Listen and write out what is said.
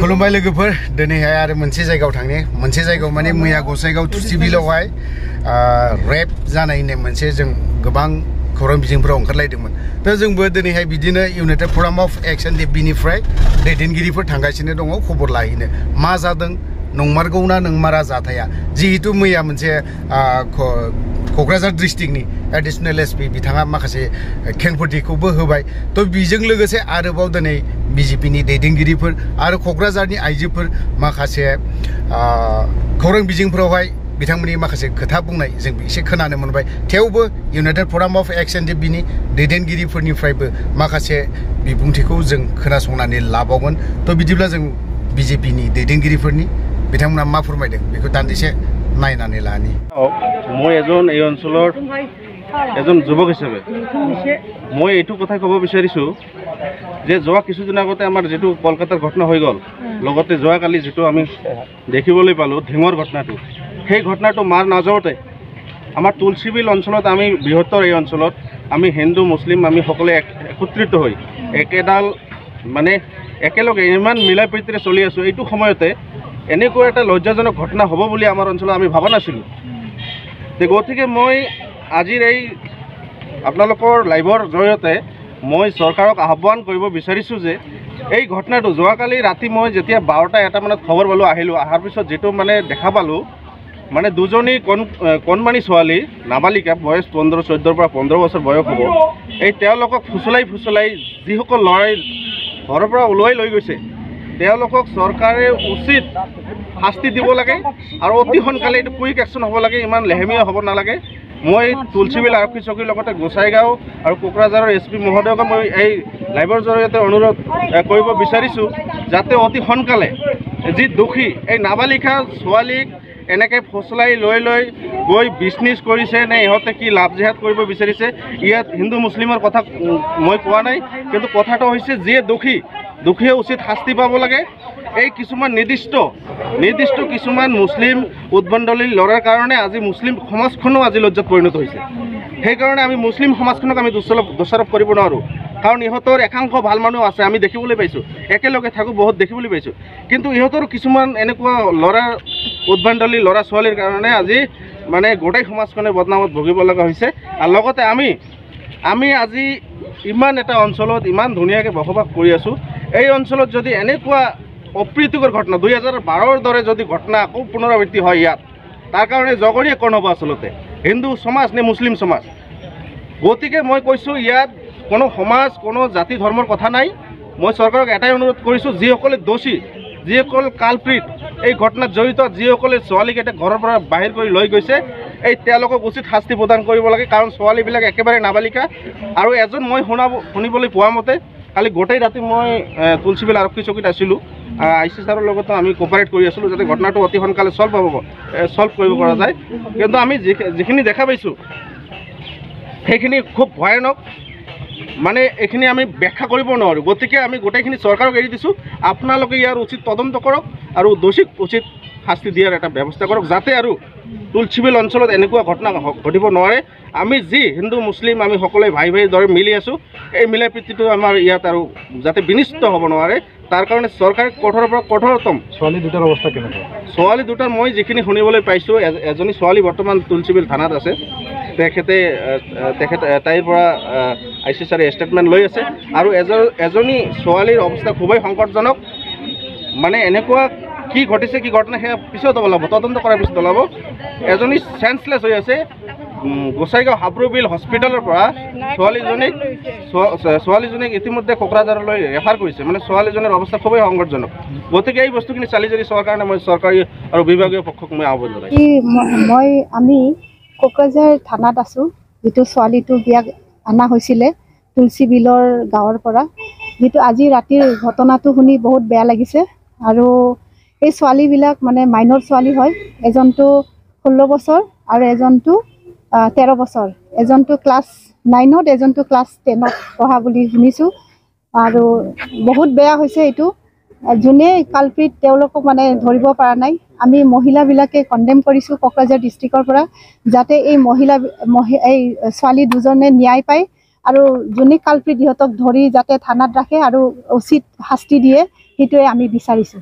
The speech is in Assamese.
खुलुमबाय लोगोफोर दिनैहाय आरो मोनसे जायगायाव थांनि मोनसे जायगायाव माने मैया गसाइगाव तुलसिबिलावहाय रेप जानाय होननाय मोनसे जों गोबां खौरां बिजोंफोराव ओंखारलायदोंमोन दा जोंबो दिनैहाय बिदिनो इउनाइटेड फराम अफ एक्शन बिनिफ्राय दैदेनगिरिफोर थांगासिनो दङ खबर लाहैनो मा जादों नंमारगौना नंमारा जाथाया जिहेतु मैया मोनसे क'क्राझार डिस्ट्रिक्टनि एडिशनेल एसपि बिथाङा माखासे खेंफोरथिखौबो होबाय तो बेजों लोगोसे आरोबाव दिनै बिजेपिनि दैदेनगिरिफोर आरो क'क्राझारनि आइजोफोर माखासे खौरां बिजोंफोरावहाय बिथांमोननि माखासे खोथा बुंनाय जों एसे खोनानो मोनबाय थेवबो इउनाइटेड फराम अफ एक्शन बिनि दैदेनगिरिफोरनिफ्रायबो माखासे बिबुंथिखौ जों खोनासंनानै लाबावगोन तो बिदिब्ला जों बिजेपिनि दैदेनगिरिफोरनि बिथांमोना मा फोरमायदों बेखौ दान्दिसे नायनानै लानि মই এজন এই অঞ্চলৰ এজন যুৱক হিচাপে মই এইটো কথা ক'ব বিচাৰিছোঁ যে যোৱা কিছুদিন আগতে আমাৰ যেটো কলকাতাৰ ঘটনা হৈ গ'ল লগতে যোৱাকালি যেটো আমি দেখিবলৈ পালোঁ ঢিঙৰ ঘটনাটো সেই ঘটনাটো মাৰ নাযাওঁতে আমাৰ তুলসীবিল অঞ্চলত আমি বৃহত্তৰ এই অঞ্চলত আমি হিন্দু মুছলিম আমি সকলোৱে একত্ৰিত হৈ একেডাল মানে একেলগে ইমান মিলা প্ৰীতিৰে চলি আছোঁ এইটো সময়তে এনেকুৱা এটা লজ্জাজনক ঘটনা হ'ব বুলি আমাৰ অঞ্চলত আমি ভাবা নাছিলোঁ গতিকে মই আজিৰ এই আপোনালোকৰ লাইভৰ জৰিয়তে মই চৰকাৰক আহ্বান কৰিব বিচাৰিছোঁ যে এই ঘটনাটো যোৱাকালি ৰাতি মই যেতিয়া 12টা মানত খবৰ পালোঁ আহিলোঁ অহাৰ পিছত যেটো মানে দেখা পালোঁ মানে দুজনী কণমানি ছোৱালী নাবালিকা বয়স 14-14 পৰা 15 বছৰ বয়স হ'ব এই তেওঁলোকক ফুচলাই যিসকল ল'ৰাই ঘৰৰ পৰা ওলাই লৈ গৈছে তেওঁলোকক চৰকাৰে উচিত শাস্তি দিব লাগে আৰু অতি সোনকালে এইটো কুইক একশ্যন হ'ব লাগে ইমান লেহেমীয়া হ'ব নালাগে মই তুলসীবিল আৰক্ষী চকীৰ লগতে গোসাইগাঁও আৰু কোকৰাঝাৰৰ এছপি মহোদয়ক মই এই লাইভৰ জৰিয়তে অনুৰোধ কৰিব বিচাৰিছোঁ যাতে অতি সোনকালে যি দোষী এই নাবালিকা ছোৱালীক এনেকৈ ফুচলাই লৈ গৈ বিজনেছ কৰিছে নে ইহঁতে কি লাভ জেহাদ কৰিব বিচাৰিছে ইয়াত হিন্দু মুছলিমৰ কথা মই কোৱা নাই কিন্তু কথাটো হৈছে যিয়ে দোষীয়ে উচিত শাস্তি পাব লাগে এই কিছুমান নিৰ্দিষ্ট কিছুমান মুছলিম উদ্ভণ্ডলী লৰাৰ কাৰণে আজি মুছলিম সমাজখনো আজি লজ্জাত পৰিণত হৈছে সেইকাৰণে আমি মুছলিম সমাজখনক আমি দোষাৰোপ কৰিব নোৱাৰোঁ কাৰণ ইহঁতৰ একাংশ ভাল মানুহ আছে আমি দেখিবলৈ পাইছোঁ একেলগে থাকোঁ বহুত দেখিবলৈ পাইছোঁ কিন্তু ইহঁতৰ কিছুমান এনেকুৱা ল'ৰাৰ উদ্ভণ্ডলী ল'ৰা ছোৱালীৰ কাৰণে আজি মানে গোটেই সমাজখনে বদনামত ভুগিব লগা হৈছে আৰু লগতে আমি আজি ইমান এটা অঞ্চলত ইমান ধুনীয়াকৈ বসবাস কৰি আছোঁ এই অঞ্চলত যদি এনেকুৱা অপ্ৰীতিকৰ ঘটনা 2012ৰ দৰে যদি ঘটনা আকৌ পুনৰাবৃত্তি হয় ইয়াত তাৰ কাৰণে জগৰীয়া কোন হ'ব আচলতে হিন্দু সমাজ নে মুছলিম সমাজ গতিকে মই কৈছোঁ ইয়াত কোনো সমাজ কোনো জাতি ধৰ্মৰ কথা নাই মই চৰকাৰক এটাই অনুৰোধ কৰিছোঁ যিসকলে দোষী যিসকল কালপ্ৰিট এই ঘটনাত জড়িত যিসকলে ছোৱালীকেইটা ঘৰৰ পৰা বাহিৰ কৰি লৈ গৈছে এই তেওঁলোকক উচিত শাস্তি প্ৰদান কৰিব লাগে কাৰণ ছোৱালীবিলাক একেবাৰে নাবালিকা আৰু এজন মই শুনিবলৈ পোৱা মতে কালি গোটেই ৰাতি মই তুলসীবিল আৰক্ষী চকীত আছিলোঁ আইচি ছাৰৰ লগতো আমি কোপাৰেট কৰি আছিলোঁ যাতে ঘটনাটো অতি সোনকালে সলভ কৰিব পৰা যায় কিন্তু আমি যিখিনি দেখা পাইছোঁ সেইখিনি খুব ভয়ানক মানে এইখিনি আমি ব্যাখ্যা কৰিব নোৱাৰোঁ গতিকে আমি গোটেইখিনি চৰকাৰক এৰি দিছোঁ আপোনালোকে ইয়াৰ উচিত তদন্ত কৰক আৰু দোষীক উচিত শাস্তি দিয়াৰ এটা ব্যৱস্থা কৰক যাতে আৰু তুলসীবিল অঞ্চলত এনেকুৱা ঘটনা ঘটিব নোৱাৰে আমি যি হিন্দু মুছলিম আমি সকলোৱে ভাই দৰে মিলি আছোঁ এই মিলা প্ৰীতিটো আমাৰ ইয়াত আৰু যাতে বিনিষ্ট হ'ব নোৱাৰে তাৰ কাৰণে চৰকাৰে কঠোৰৰ পৰা কঠোৰতম ছোৱালী দুটাৰ অৱস্থা কেনেকুৱা ছোৱালী দুটাৰ মই যিখিনি শুনিবলৈ পাইছোঁ এজনী ছোৱালী বৰ্তমান তুলসীবিল থানাত আছে তাইৰ পৰা আইচি ছাৰে ষ্টেটমেণ্ট লৈ আছে আৰু এজনী ছোৱালীৰ অৱস্থা খুবেই সংকটজনক মানে এনেকুৱা কি ঘটিছে কি ঘটনা সেয়া পিছত ওলাব তদন্ত কৰাৰ পিছত ওলাব এজনী চেন্সলেছ হৈ আছে গোসাইগাঁও হাব্ৰুবিল হস্পিটেলৰ পৰা ছোৱালীজনীক ইতিমধ্যে কোকৰাঝাৰলৈ ৰেফাৰ কৰিছে মানে ছোৱালীজনীৰ অৱস্থা খুবেই সংকটজনক গতিকে এই বস্তুখিনি চালি জাৰি চোৱাৰ কাৰণে মই চৰকাৰী আৰু বিভাগীয় পক্ষক মই আহ্বান জনাইছোঁ আমি কোকৰাঝাৰ থানাত আছোঁ যিটো ছোৱালীটো বিয়াক অনা হৈছিলে তুলসীবিলৰ গাঁৱৰ পৰা যিটো আজি ৰাতিৰ ঘটনাটো শুনি বহুত বেয়া লাগিছে আৰু এই ছোৱালীবিলাক মানে মাইনৰ ছোৱালী হয় এজনটো 16 বছৰ আৰু এজনটো 13 বছৰ এজনটো ক্লাছ 9ত এজনটো ক্লাছ 10ত পঢ়া বুলি শুনিছোঁ আৰু বহুত বেয়া হৈছে এইটো যোনে কালপ্ৰিট তেওঁলোকক মানে ধৰিব পৰা নাই আমি মহিলাবিলাকে কণ্ডেম কৰিছোঁ কোকৰাঝাৰ ডিষ্ট্ৰিক্টৰ পৰা যাতে এই এই ছোৱালী দুজনে ন্যায় পায় আৰু যোনে কালপ্ৰিট ইহঁতক ধৰি যাতে থানাত ৰাখে আৰু উচিত শাস্তি দিয়ে সেইটোৱে আমি বিচাৰিছোঁ।